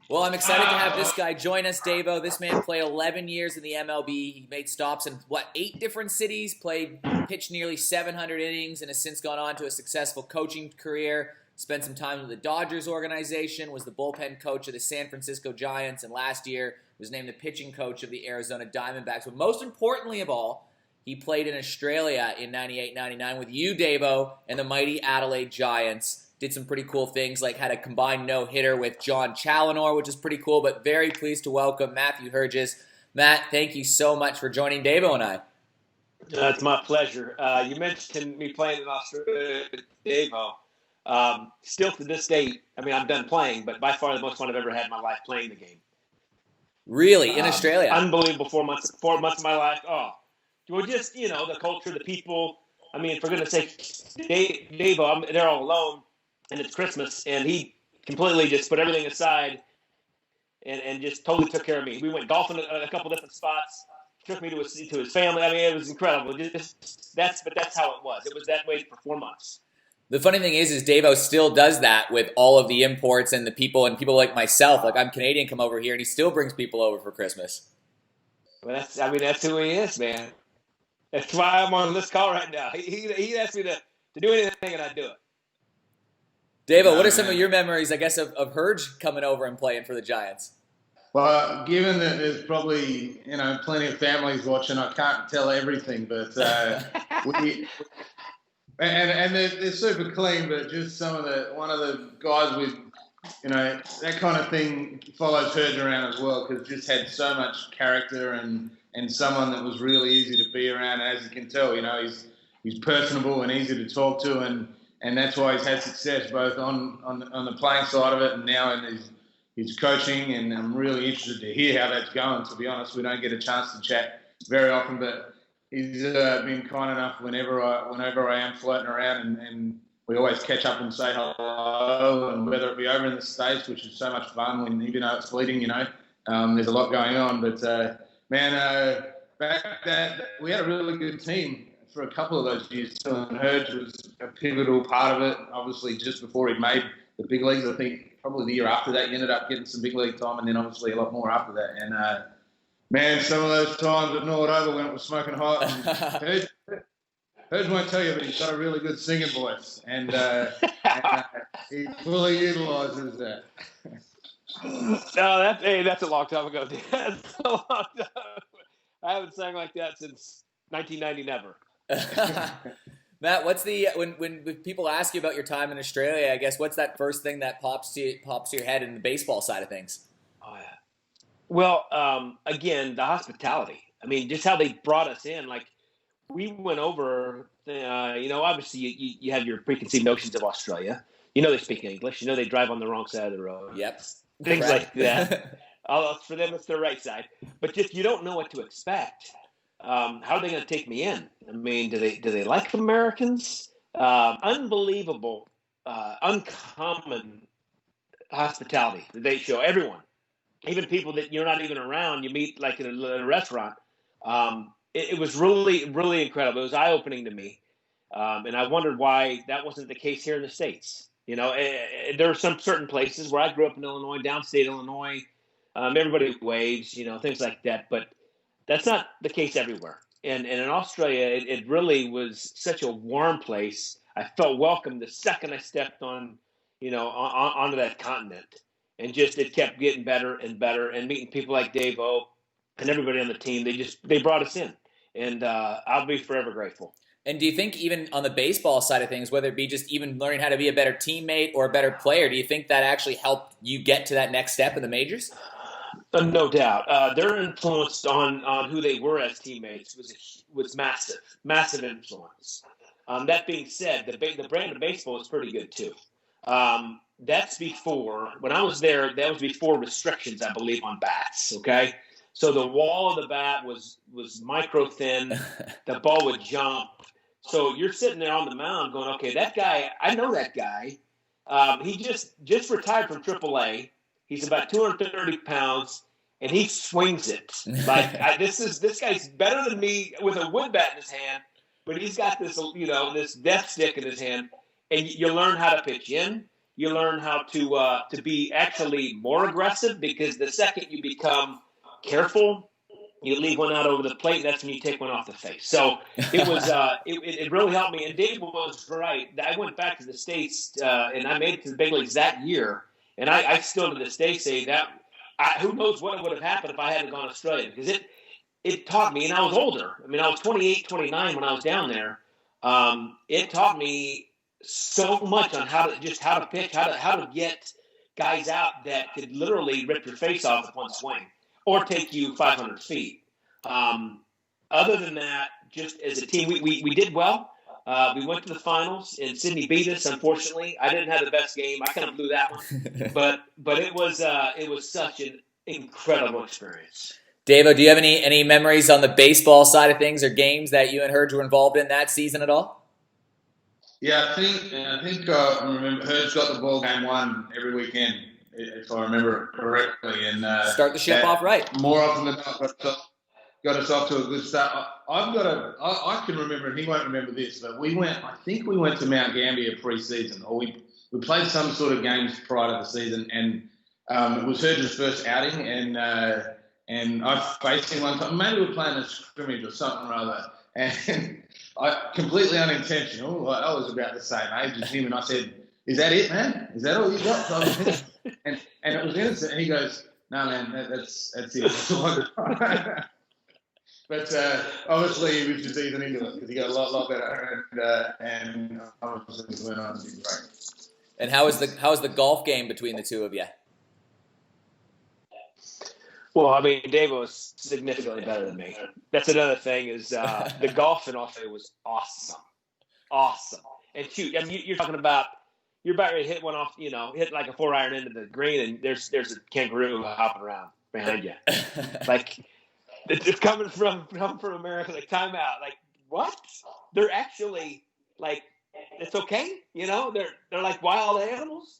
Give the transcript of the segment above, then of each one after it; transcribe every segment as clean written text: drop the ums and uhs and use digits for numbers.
Well, I'm excited to have this guy join us, Davo. This man played 11 years in the MLB. He made stops in, 8 different cities, pitched nearly 700 innings, and has since gone on to a successful coaching career. Spent some time with the Dodgers organization, was the bullpen coach of the San Francisco Giants, and last year was named the pitching coach of the Arizona Diamondbacks. But most importantly of all, he played in Australia in 98-99 with you, Davo, and the mighty Adelaide Giants. Did some pretty cool things, like had a combined no-hitter with John Challinor, which is pretty cool, but very pleased to welcome Matthew Herges. Matt, thank you so much for joining Davo and I. It's my pleasure. You mentioned me playing in Australia, Davo. Still to this day, I mean, I'm done playing, but by far the most fun I've ever had in my life playing the game. Really? In Australia? Unbelievable 4 months of my life. Oh, well, just, the culture, the people. I mean, for goodness sake, Davo, they're all alone. And it's Christmas, and he completely just put everything aside and just totally took care of me. We went golfing at a couple different spots. Took me to his family. I mean, it was incredible. But that's how it was. It was that way for 4 months. The funny thing is Davo still does that with all of the imports and the people like myself. Like, I'm Canadian, come over here, and he still brings people over for Christmas. Well, that's who he is, man. That's why I'm on this call right now. He asked me to do anything, and I do it. Davo, what are some of your memories, I guess, of Herge coming over and playing for the Giants? Well, given that there's probably, plenty of families watching, I can't tell everything, but they're super clean, but just one of the guys with, that kind of thing follows Herge around as well, because just had so much character and someone that was really easy to be around. And as you can tell, he's personable and easy to talk to, and that's why he's had success both on the playing side of it and now in his coaching. And I'm really interested to hear how that's going. To be honest, we don't get a chance to chat very often, but he's been kind enough whenever I am floating around, and we always catch up and say hello. And whether it be over in the States, which is so much fun, when even though it's fleeting, there's a lot going on. But back that we had a really good team for a couple of those years too, and Herge was a pivotal part of it. Obviously, just before he made the big leagues, I think probably the year after that, he ended up getting some big league time, and then obviously a lot more after that. And some of those times at Norwood Oval when it was smoking hot, Herge won't tell you, but he's got a really good singing voice, and he fully utilises that. No, that's a long time ago. That's a long time. I haven't sang like that since 1990, never. Matt, what's when people ask you about your time in Australia, I guess, what's that first thing that pops to your head in the baseball side of things? Oh, yeah. Well, again, the hospitality. I mean, just how they brought us in. Like, we went over, obviously you have your preconceived notions of Australia. They speak English. They drive on the wrong side of the road. Yep. Things like that. For them, it's their right side. But just you don't know what to expect. How are they going to take me in? I mean, do they like Americans? Unbelievable, uncommon hospitality that they show everyone, even people that you're not even around. You meet like in a restaurant. It was really, really incredible. It was eye-opening to me, and I wondered why that wasn't the case here in the States. There are some certain places where I grew up in Illinois, downstate Illinois. Everybody waves, things like that, but that's not the case everywhere. And in Australia, it really was such a warm place. I felt welcome the second I stepped onto that continent. And just it kept getting better and better. And meeting people like Davo and everybody on the team, they brought us in. And I'll be forever grateful. And do you think even on the baseball side of things, whether it be just even learning how to be a better teammate or a better player, do you think that actually helped you get to that next step in the majors? No doubt. Their influence on who they were as teammates was massive influence. That being said, the brand of baseball is pretty good too. That's before, when I was there, that was before restrictions, I believe, on bats, okay? So the wall of the bat was micro thin. The ball would jump. So you're sitting there on the mound going, okay, that guy, I know that guy. He just retired from AAA. He's about 230 pounds, and he swings it. Like, this guy's better than me with a wood bat in his hand, but he's got this, this death stick in his hand, and you learn how to pitch in. You learn how to be actually more aggressive, because the second you become careful, you leave one out over the plate. That's when you take one off the face. So it was it really helped me. And Dave was right. I went back to the States and I made it to the big leagues that year. And I still to this day say that who knows what would have happened if I hadn't gone to Australia, because it taught me, and I was older. I mean, I was 28, 29 when I was down there. It taught me so much on how to pitch, how to get guys out that could literally rip your face off with one swing or take you 500 feet. Other than that, just as a team, we did well. We went to the finals, and Sydney beat us. Unfortunately, I didn't have the best game. I kind of blew that one, but it was such an incredible experience. Davo, do you have any memories on the baseball side of things or games that you and Herge were involved in that season at all? Yeah, I think I remember Herge got the ball game one every weekend, if I remember correctly, and start the ship off right. More often than not, got us off to a good start. I can remember, and he won't remember this, but I think we went to Mount Gambier pre-season, or we played some sort of games prior to the season, and it was Herge's first outing, and I faced him one time. Maybe we were playing a scrimmage or something or other, and I completely unintentional. I was about the same age as him, and I said, "Is that it, man? Is that all you got?" and it was innocent, and he goes, "No, man, that's it." That's all I got." But obviously, he was just easing into it because he got a lot better, and obviously he went on to be great. And how was the golf game between the two of you? Well, I mean, Dave was significantly better than me. That's another thing is the golf in Australia was awesome. And shoot, I mean, you're talking about you're about ready to hit one off, hit like a 4-iron into the green, and there's a kangaroo hopping around behind you, like it's coming from America, like timeout, like what? They're actually like it's okay, they're like wild animals.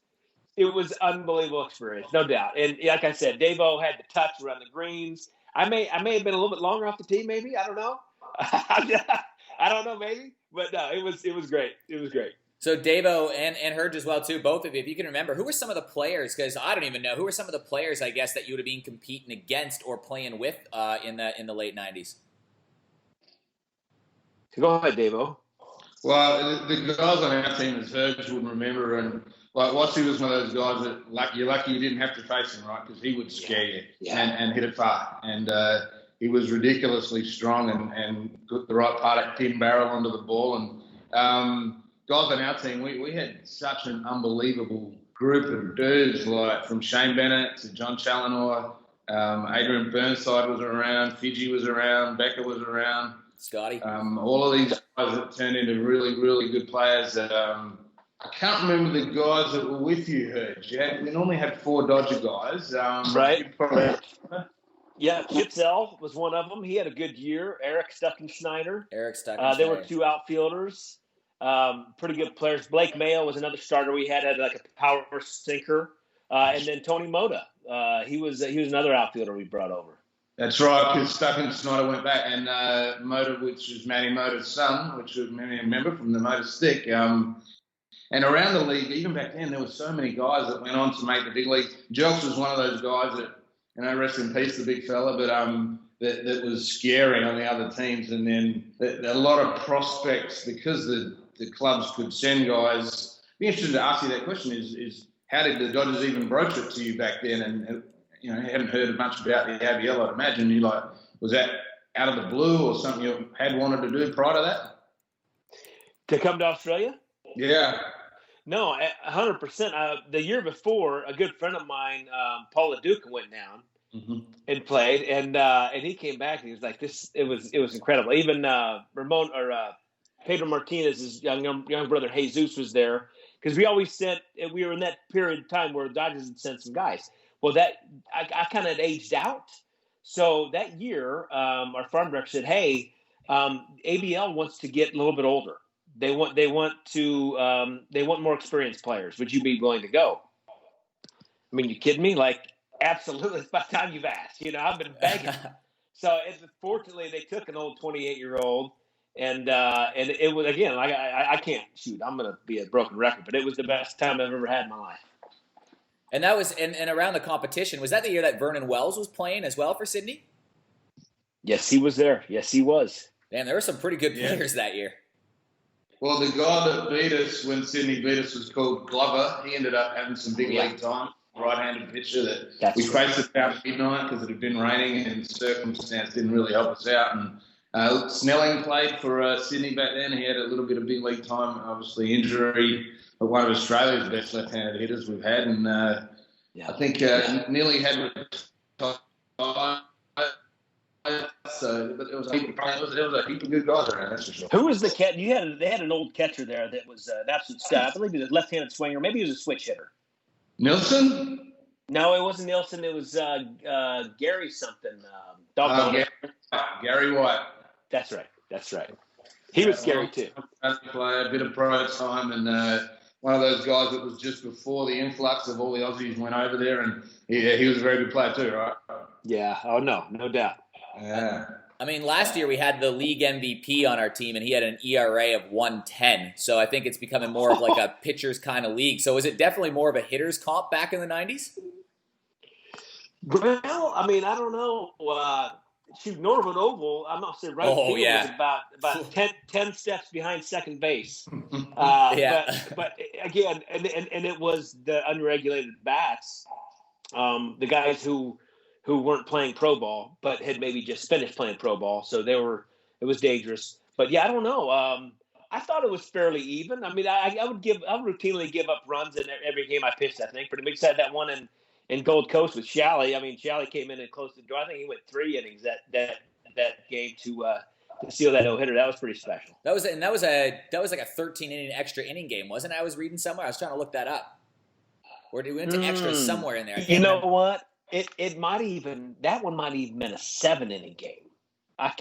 It was unbelievable experience, no doubt. And like I said, Davo had the touch around the greens. I may have been a little bit longer off the tee, maybe. I don't know. I don't know, maybe. But no, it was great. It was great. So Davo and Herge as well too, both of you. If you can remember, who were some of the players? Because I don't even know who were some of the players, I guess, that you would have been competing against or playing with in the late '90s. Go ahead, Davo. Well, the guys on our team, as Herge would remember, and like Watsy was one of those guys that you're lucky you didn't have to face him, right? Because he would scare you and hit it far. And he was ridiculously strong and got the right part of pin barrel onto the ball. And guys on our team, we had such an unbelievable group of dudes, like from Shane Bennett to John Challenor, Adrian Burnside was around, Fiji was around, Becker was around. Scotty. All of these guys that turned into really, really good players that I can't remember the guys that were with you, Herge. We normally had 4 Dodger guys. Right. Yeah, Chipsell was one of them. He had a good year. Eric Stuckenschneider. There were 2 outfielders. Pretty good players. Blake Mayo was another starter we had like a power sinker. And then Tony Moda. He was another outfielder we brought over. That's right, because Stuckenschneider went back, and Moda, which was Manny Moda's son, which was many remember from the Moda stick. And around the league, even back then, there were so many guys that went on to make the big league. Jelks was one of those guys that, rest in peace, the big fella, but that was scary on the other teams. And then a lot of prospects, because the clubs could send guys. Be interested to ask you that question is how did the Dodgers even broach it to you back then? And you hadn't heard much about the ABL, I'd imagine. Was that out of the blue or something you had wanted to do prior to that? To come to Australia? Yeah. No, 100%. The year before, a good friend of mine, Paul LaDuca, went down and played, and he came back and he was like, "This." It was incredible. Even Pedro Martinez's young brother Jesus was there, because we always sent. We were in that period of time where the Dodgers had sent some guys. Well, that I kind of aged out. So that year, our farm director said, "Hey, ABL wants to get a little bit older. They want more experienced players. Would you be willing to go?" I mean, you kidding me? Like, absolutely. It's about time you've asked. I've been begging. So, fortunately, they took an old 28-year-old, And it was, again, like I can't shoot. I'm going to be a broken record, but it was the best time I've ever had in my life. And that was and around the competition, was that the year that Vernon Wells was playing as well for Sydney? Yes, he was there. Yes, he was. Man, there were some pretty good players that year. Well, the guy that beat us when Sydney beat us was called Glover. He ended up having some big league time. Right-handed pitcher that we faced at about midnight because it had been raining and circumstance didn't really help us out. And Snelling played for Sydney back then. He had a little bit of big league time, obviously injury, but one of Australia's best left-handed hitters we've had. And I think nearly had retired. So, but it was a heap of good guys around, that's for sure. Who was the catcher? They had an old catcher there that was an absolute stud. I believe he was a left-handed swinger. Maybe he was a switch hitter. Nilsson? No, it wasn't Nilsson. It was Gary something. Gary White. That's right. He was scary too. Player, a bit of pro time, and one of those guys that was just before the influx of all the Aussies went over there, and he was a very good player too, right? Yeah. Oh no doubt. Yeah. I mean, last year we had the league MVP on our team, and he had an ERA of 1.10. So I think it's becoming more of like a pitcher's kind of league. So is it definitely more of a hitter's comp back in the 90s? Well, I mean, I don't know. Norwood Oval, I'm not saying was about 10 steps behind second base. But again, and it was the unregulated bats, the guys who weren't playing pro ball, but had maybe just finished playing pro ball. So it was dangerous. But yeah, I don't know. I thought it was fairly even. I mean, I would routinely give up runs in every game I pitched, I think. But we had that one in Gold Coast with Shalley. I mean, Shalley came in and closed the door. I think he went 3 innings that game to seal that no-hitter. That was pretty special. That was like a 13-inning extra inning game, wasn't it? I was reading somewhere. I was trying to look that up. Or we went to extra somewhere in there. You know what? It might even – that one might even been a 7-inning game,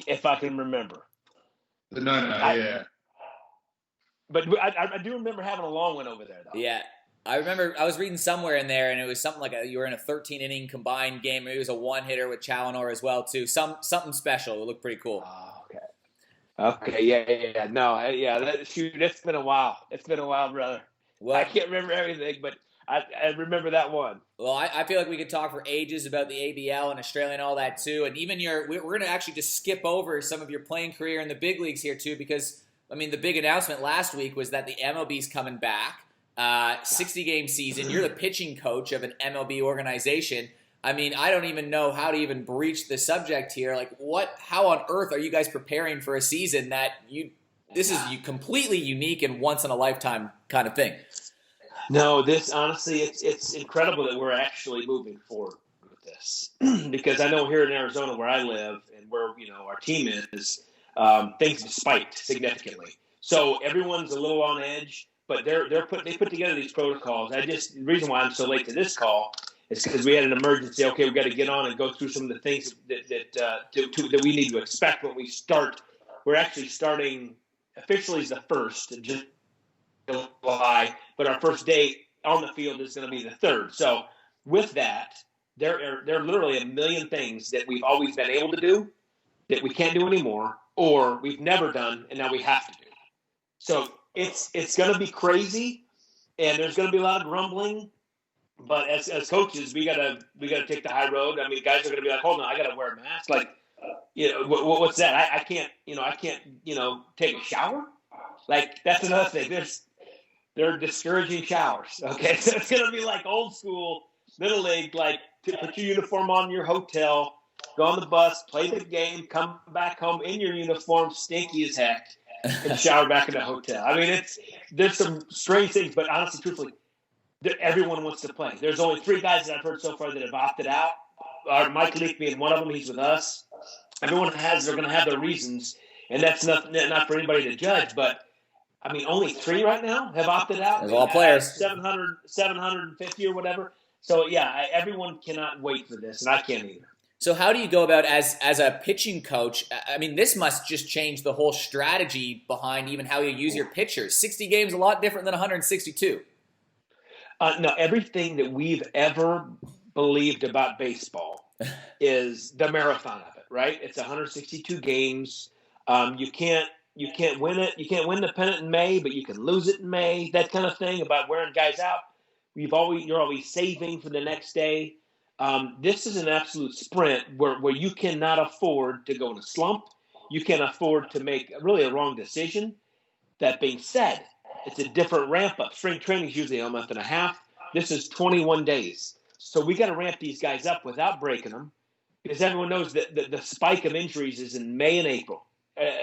if I can remember. Yeah. But I do remember having a long one over there, though. Yeah. I remember I was reading somewhere in there, and it was something like you were in a 13-inning combined game. Maybe it was a one-hitter with Challenor as well, too. Something special. It looked pretty cool. Oh, okay. Yeah. No, it's been a while. It's been a while, brother. Well, I can't remember everything, but I remember that one. Well, I feel like we could talk for ages about the ABL and Australia and all that, too. And even we're going to actually just skip over some of your playing career in the big leagues here, too, because, I mean, the big announcement last week was that the MLB's coming back. 60-game season. You're the pitching coach of an MLB organization. I mean, I don't even know how to even breach the subject here. Like, how on earth are you guys preparing for a season that this is completely unique and once in a lifetime kind of thing? No, this honestly, it's incredible that we're actually moving forward with this because I know here in Arizona where I live and where our team is, things have spiked significantly. So everyone's a little on edge. But they put together these protocols. The reason why I'm so late to this call is because we had an emergency. Okay, we got to get on and go through some of the things that we need to expect when we start. We're actually starting officially is the 1st of July, but our first day on the field is going to be the 3rd. So with that, there are literally a million things that we've always been able to do that we can't do anymore, or we've never done and now we have to do. So it's going to be crazy, and there's going to be a lot of grumbling. But as coaches, we gotta take the high road. I mean, guys are going to be like, hold on, I got to wear a mask. Like, what's that? I can't take a shower. Like, that's another thing. They're discouraging showers. Okay, so it's going to be like old school little league. Like, to put your uniform on in your hotel, go on the bus, play the game, come back home in your uniform, stinky as heck. And shower back in the hotel. I mean, there's some strange things, but honestly, truthfully, everyone wants to play. There's only 3 guys that I've heard so far that have opted out. Mike Leake being one of them. He's with us. Everyone they're going to have their reasons, and that's not for anybody to judge. But I mean, only 3 right now have opted out. There's all players. 750 or whatever. So yeah, everyone cannot wait for this, and I can't either. So how do you go about as a pitching coach? I mean, this must just change the whole strategy behind even how you use your pitchers. 60 games a lot different than 162. No, everything that we've ever believed about baseball is the marathon of it, right? It's 162 games. You can't win it. You can't win the pennant in May, but you can lose it in May. That kind of thing about wearing guys out. You're always saving for the next day. This is an absolute sprint where you cannot afford to go in a slump. You can't afford to make really a wrong decision. That being said, it's a different ramp up. Spring training is usually a month and a half. This is 21 days. So we got to ramp these guys up without breaking them, because everyone knows that the spike of injuries is in May and April,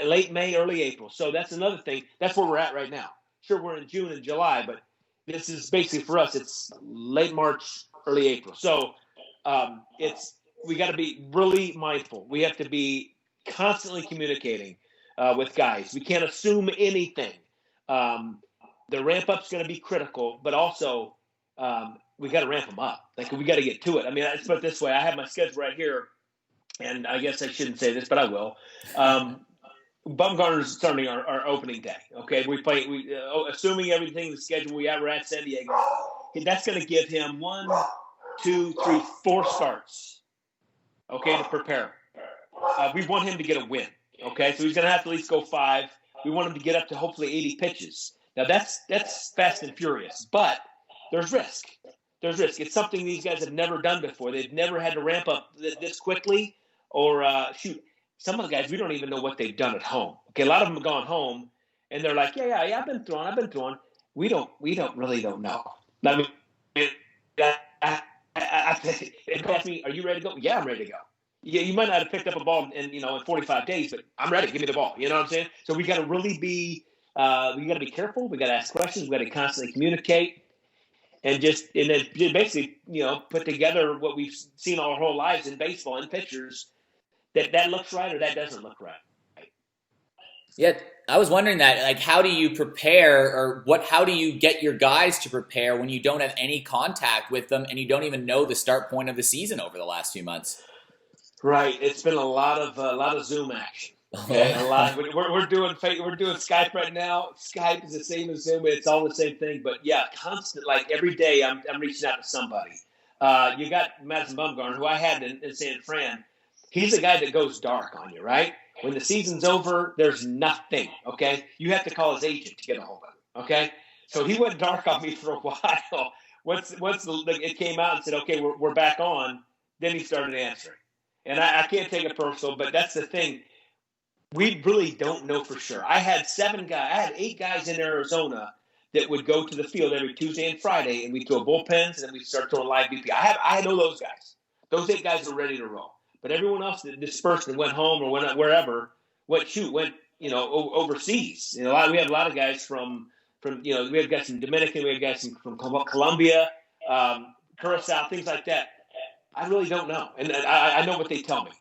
late May, early April. So that's another thing. That's where we're at right now. Sure, we're in June and July, but this is basically for us, it's late March, early April. So we got to be really mindful. We have to be constantly communicating with guys. We can't assume anything. The ramp up's going to be critical, but also we got to ramp them up. Like, we got to get to it. I mean, let's put it this way. I have my schedule right here, and I guess I shouldn't say this, but I will. Bumgarner's starting our opening day. Okay, assuming everything, the schedule we're at San Diego, that's going to give him 1, 2, 3, 4 starts. Okay, to prepare. We want him to get a win. Okay, so he's going to have to at least go 5. We want him to get up to hopefully 80 pitches. Now that's fast and furious, but there's risk. There's risk. It's something these guys have never done before. They've never had to ramp up this quickly, or some of the guys, we don't even know what they've done at home. Okay, a lot of them have gone home, and they're like, yeah, I've been throwing. We don't know. I mean, if you ask me, are you ready to go? Yeah, I'm ready to go. Yeah, you might not have picked up a ball in 45 days, but I'm ready. Give me the ball. You know what I'm saying? So we got to really be careful. We got to ask questions. We got to constantly communicate, and then basically, put together what we've seen our whole lives in baseball and pitchers, that looks right or that doesn't look right. Yeah, I was wondering that, like, how do you prepare, or how do you get your guys to prepare when you don't have any contact with them and you don't even know the start point of the season over the last few months? Right. It's been a lot of Zoom action. Okay, a lot. We're doing Skype right now. Skype is the same as Zoom. It's all the same thing. But yeah, constant. Like, every day, I'm reaching out to somebody. You got Madison Bumgarner, who I had in San Fran. He's a guy that goes dark on you, right? When the season's over, there's nothing. Okay, you have to call his agent to get a hold of him. Okay, so he went dark on me for a while. Once it came out and said, okay, we're back on, then he started answering. And I can't take it personal, but that's the thing. We really don't know for sure. I had 8 guys in Arizona that would go to the field every Tuesday and Friday, and we'd throw bullpens, and then we'd start throwing live BP. I know those guys. Those 8 guys are ready to roll. But everyone else that dispersed and went home or went wherever, went overseas. We have a lot of guys from we have guys from Dominican, we have guys from Colombia, Curacao, things like that. I really don't know, and I know what they tell me.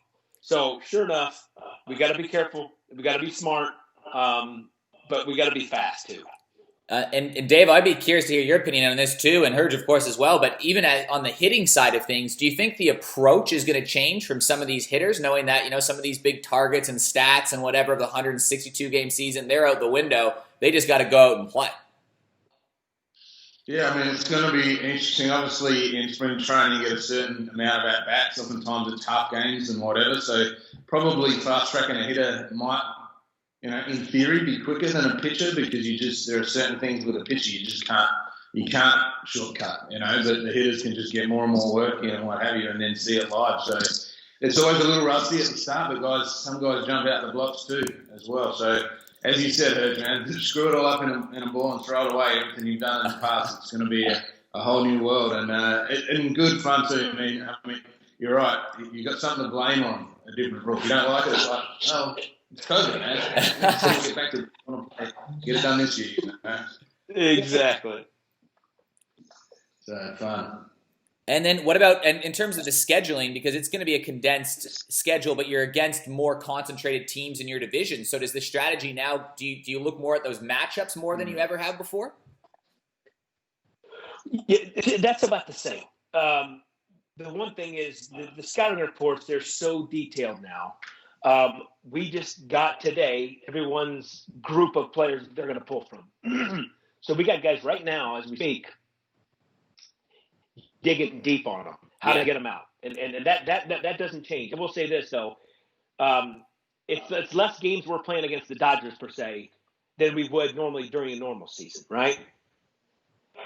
So sure enough, we got to be careful. We got to be smart, but we got to be fast too. And Dave, I'd be curious to hear your opinion on this too, and Herge, of course, as well. But even on the hitting side of things, do you think the approach is going to change from some of these hitters, knowing that some of these big targets and stats and whatever of the 162 game season, they're out the window. They just got to go out and play. Yeah, I mean, it's going to be interesting. Obviously, in spring training, you get a certain amount of at-bats. Oftentimes, it's tough games and whatever. So probably fast-tracking a hitter might, in theory, be quicker than a pitcher, because there are certain things with a pitcher you can't shortcut, but the hitters can just get more and more work and what have you, and then see it live. So it's always a little rusty at the start, but some guys jump out the blocks too as well. So as you said, Herge, man, screw it all up in a ball and throw it away. Everything you've done in the past, it's going to be a whole new world, and good fun too. I mean, you're right. You got something to blame on a different rule. If you don't like it, it's like, oh, it's COVID, man. Let's get back to get it done this year. Exactly. So fun. And then what about in terms of the scheduling, because it's going to be a condensed schedule, but you're against more concentrated teams in your division. So does the strategy now, do you look more at those matchups more than you ever have before? Yeah, that's about the same. The one thing is the scouting reports, they're so detailed now. We just got today everyone's group of players they're going to pull from. So we got guys right now as we speak digging deep on them, how to get them out, and that doesn't change. I will say this though, it's less games we're playing against the Dodgers per se than we would normally during a normal season, right?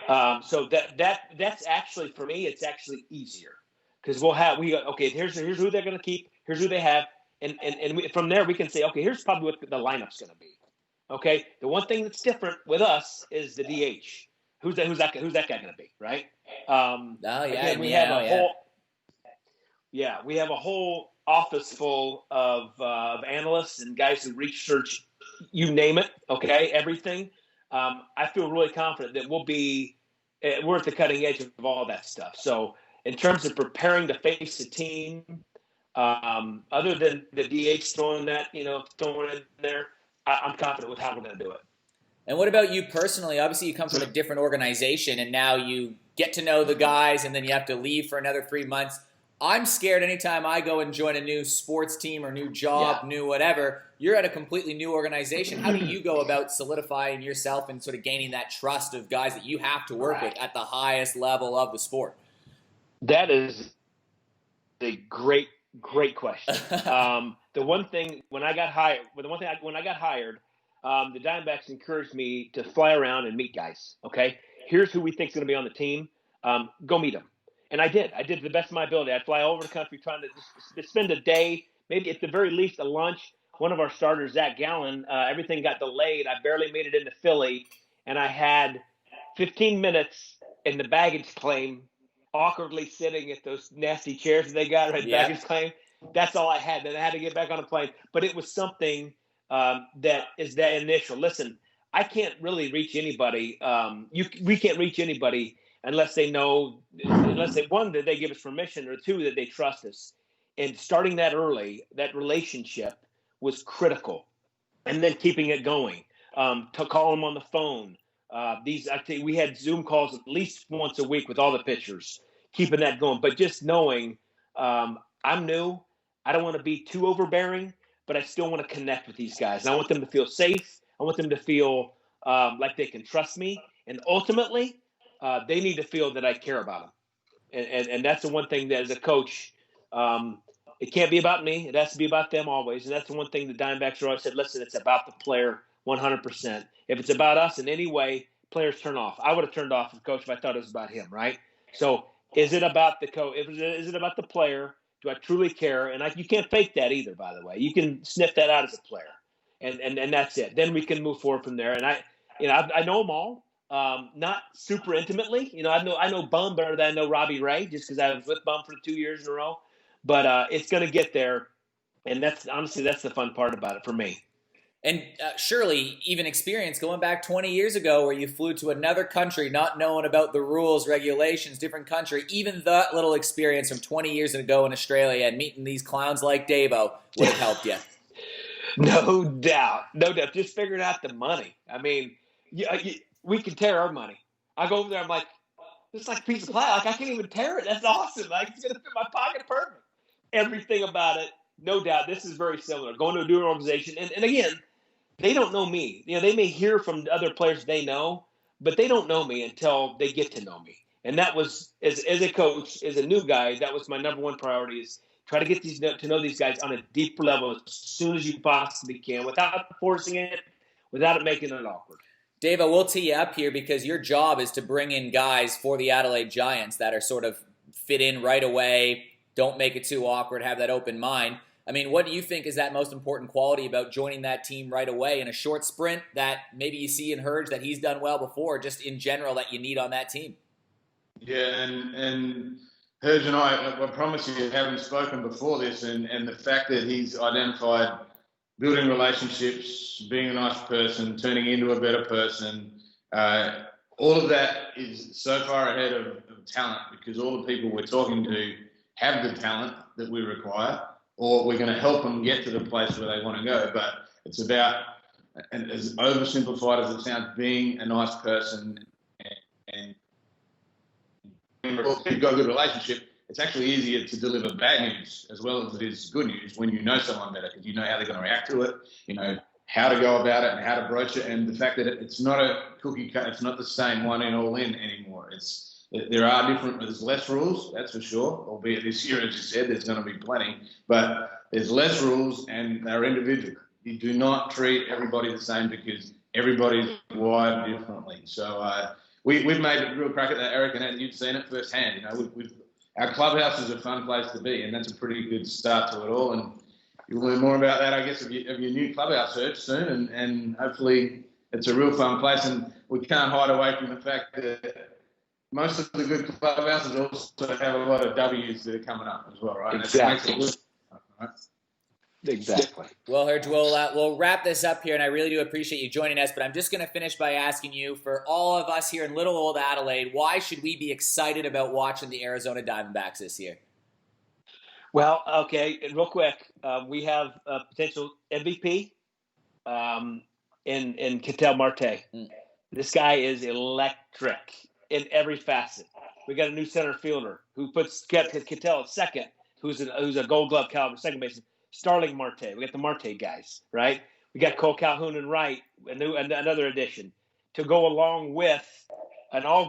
So that's actually, for me, it's actually easier because here's who they're going to keep, here's who they have, and from there we can say, okay, here's probably what the lineup's going to be. Okay, the one thing that's different with us is the DH. Who's that guy going to be, right? We have a whole office full of analysts and guys who research, you name it, okay, everything. I feel really confident that we're at the cutting edge of all that stuff. So in terms of preparing to face the team, other than the DH throwing in there, I'm confident with how we're going to do it. And what about you personally? Obviously, you come from a different organization, and now you get to know the guys, and then you have to leave for another 3 months. I'm scared anytime I go and join a new sports team or new job, new whatever. You're at a completely new organization. How do you go about solidifying yourself and sort of gaining that trust of guys that you have to work with at the highest level of the sport? That is a great question. The one thing when I got hired, the Diamondbacks encouraged me to fly around and meet guys. Okay, here's who we think is going to be on the team. Go meet them. And I did. I did the best of my ability. I'd fly all over the country trying to spend a day, maybe at the very least a lunch. One of our starters, Zach Gallen, everything got delayed. I barely made it into Philly, and I had 15 minutes in the baggage claim, awkwardly sitting at those nasty chairs that they got at baggage claim. That's all I had. Then I had to get back on a plane. But it was something that is that initial. Listen, I can't really reach anybody. We can't reach anybody unless they know, one, that they give us permission, or two, that they trust us. And starting that early, that relationship was critical. And then keeping it going, to call them on the phone. We had Zoom calls at least once a week with all the pitchers, keeping that going. But just knowing I'm new, I don't want to be too overbearing, but I still want to connect with these guys. And I want them to feel safe. I want them to feel like they can trust me. And ultimately, they need to feel that I care about them. And that's the one thing that as a coach, it can't be about me. It has to be about them always. And that's the one thing the Diamondbacks always said, listen, it's about the player 100%. If it's about us in any way, players turn off. I would have turned off the coach if I thought it was about him, right? So is it about the coach? Is it about the player? Do I truly care? And you can't fake that either, by the way. You can sniff that out as a player. And that's it. Then we can move forward from there. And I know them all. Not super intimately. I know Bum better than I know Robbie Ray, just because I was with Bum for 2 years in a row. But it's going to get there, and that's the fun part about it for me. And surely, even experience going back 20 years ago where you flew to another country not knowing about the rules, regulations, different country, even that little experience from 20 years ago in Australia and meeting these clowns like Davo would have helped you. No doubt. Just figuring out the money. I mean, we can tear our money. I go over there, I'm like, it's like a piece of plastic. Like, I can't even tear it. That's awesome. Like, it's going to fit my pocket perfect. Everything about it, no doubt. This is very similar. Going to a new organization. And again, they don't know me. They may hear from other players they know, but they don't know me until they get to know me. And that was, as a coach, as a new guy, that was my number one priority, is try to get to know these guys on a deeper level as soon as you possibly can, without forcing it, without it making it awkward. Davo, we'll tee you up here because your job is to bring in guys for the Adelaide Giants that are sort of fit in right away, don't make it too awkward, have that open mind. I mean, what do you think is that most important quality about joining that team right away in a short sprint that maybe you see in Herge that he's done well before, just in general, that you need on that team? Yeah, and Herge and I promise you, haven't spoken before this, and the fact that he's identified building relationships, being a nice person, turning into a better person, all of that is so far ahead of talent, because all the people we're talking to have the talent that we require, or we're going to help them get to the place where they want to go. But it's about, and as oversimplified as it sounds, being a nice person and if you've got a good relationship, it's actually easier to deliver bad news as well as it is good news when you know someone better, because you know how they're going to react to it, you know how to go about it and how to broach it. And the fact that it's not a cookie cut, it's not the same one in all in anymore. It's There are there's less rules, that's for sure, albeit this year, as you said, there's going to be plenty. But there's less rules and they're individual. You do not treat everybody the same because everybody's wired differently. So we've made a real crack at that, Eric, and you've seen it firsthand. Our clubhouse is a fun place to be, and that's a pretty good start to it all. And you'll learn more about that, I guess, of your new clubhouse search soon, and hopefully it's a real fun place. And we can't hide away from the fact that most of the good clubhouses also have a lot of W's that are coming up as well, right? Exactly. Right? Exactly. Well, Herge, we'll wrap this up here, and I really do appreciate you joining us, but I'm just going to finish by asking you, for all of us here in little old Adelaide, why should we be excited about watching the Arizona Diamondbacks this year? Well, okay, and real quick, we have a potential MVP in Ketel Marte. This guy is electric in every facet. We got a new center fielder who puts Ketel at second, who's a Gold Glove caliber second baseman. Starling Marte. We got the Marte guys, right? We got Cole Calhoun and Wright, another addition to go along with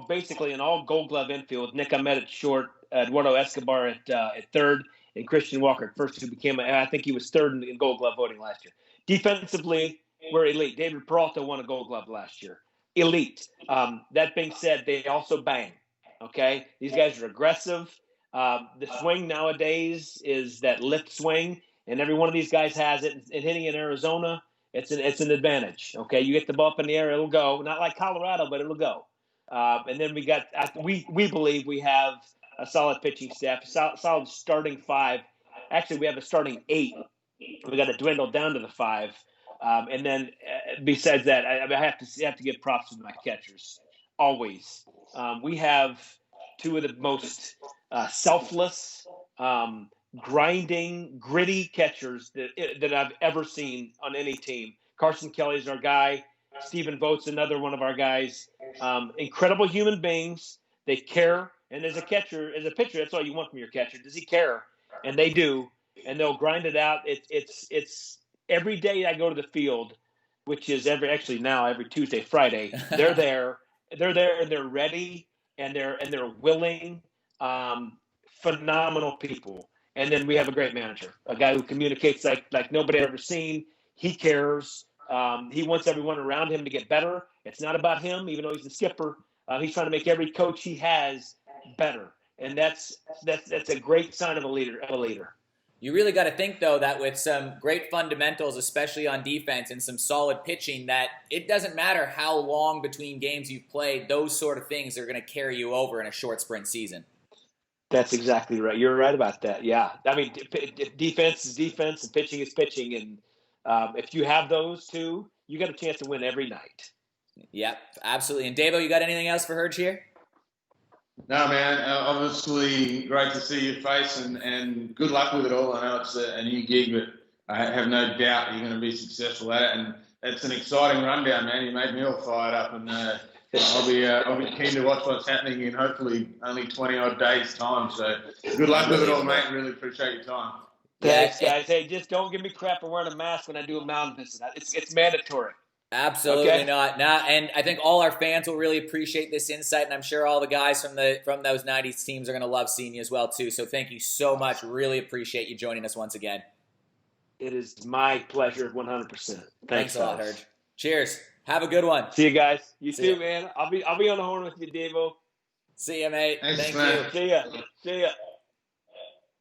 basically an all Gold Glove infield. Nick Ahmed at short, Eduardo Escobar at third, and Christian Walker at first, who I think he was third in Gold Glove voting last year. Defensively, we're elite. David Peralta won a Gold Glove last year. Elite. That being said, they also bang. Okay, these guys are aggressive. The swing nowadays is that lift swing. And every one of these guys has it. And hitting in Arizona, it's an advantage. Okay, you get the ball up in the air, it'll go. Not like Colorado, but it'll go. And then we believe we have a solid pitching staff, solid starting five. Actually, we have a starting 8. We got to dwindle down to the 5. And then besides that, I have to give props to my catchers always. We have two of the most selfless. Grinding, gritty catchers that I've ever seen on any team. Carson Kelly's our guy. Stephen Vogt's another one of our guys. Incredible human beings. They care. And as a pitcher, that's all you want from your catcher. Does he care? And they do. And they'll grind it out. It's every day I go to the field, which is every Tuesday, Friday. They're there. They're there and they're ready and they're willing. Phenomenal people. And then we have a great manager, a guy who communicates like nobody I've ever seen. He cares. He wants everyone around him to get better. It's not about him, even though he's the skipper. He's trying to make every coach he has better, and that's a great sign of a leader. You really got to think, though, that with some great fundamentals, especially on defense, and some solid pitching, that it doesn't matter how long between games you've played, those sort of things are going to carry you over in a short sprint season. That's exactly right. You're right about that. Yeah. I mean, defense is defense and pitching is pitching. And if you have those two, you got a chance to win every night. Yep, absolutely. And Davo, you got anything else for Herge here? No, man. Obviously, great to see your face and good luck with it all. I know it's a new gig, but I have no doubt you're going to be successful at it. And it's an exciting rundown, man. You made me all fired up, and I'll be keen to watch what's happening in hopefully only 20-odd days' time. So good luck with it all, mate. Really appreciate your time. Thanks, guys. Hey, just don't give me crap for wearing a mask when I do a mound visit. It's mandatory. Absolutely not. Nah, and I think all our fans will really appreciate this insight, and I'm sure all the guys from those 90s teams are going to love seeing you as well, too. So thank you so much. Really appreciate you joining us once again. It is my pleasure, 100%. Thanks a lot, Herge. Cheers. Have a good one. See you guys. You too, man. I'll be on the horn with you, Davo. See ya, mate. Thanks, Thank man. you. See ya.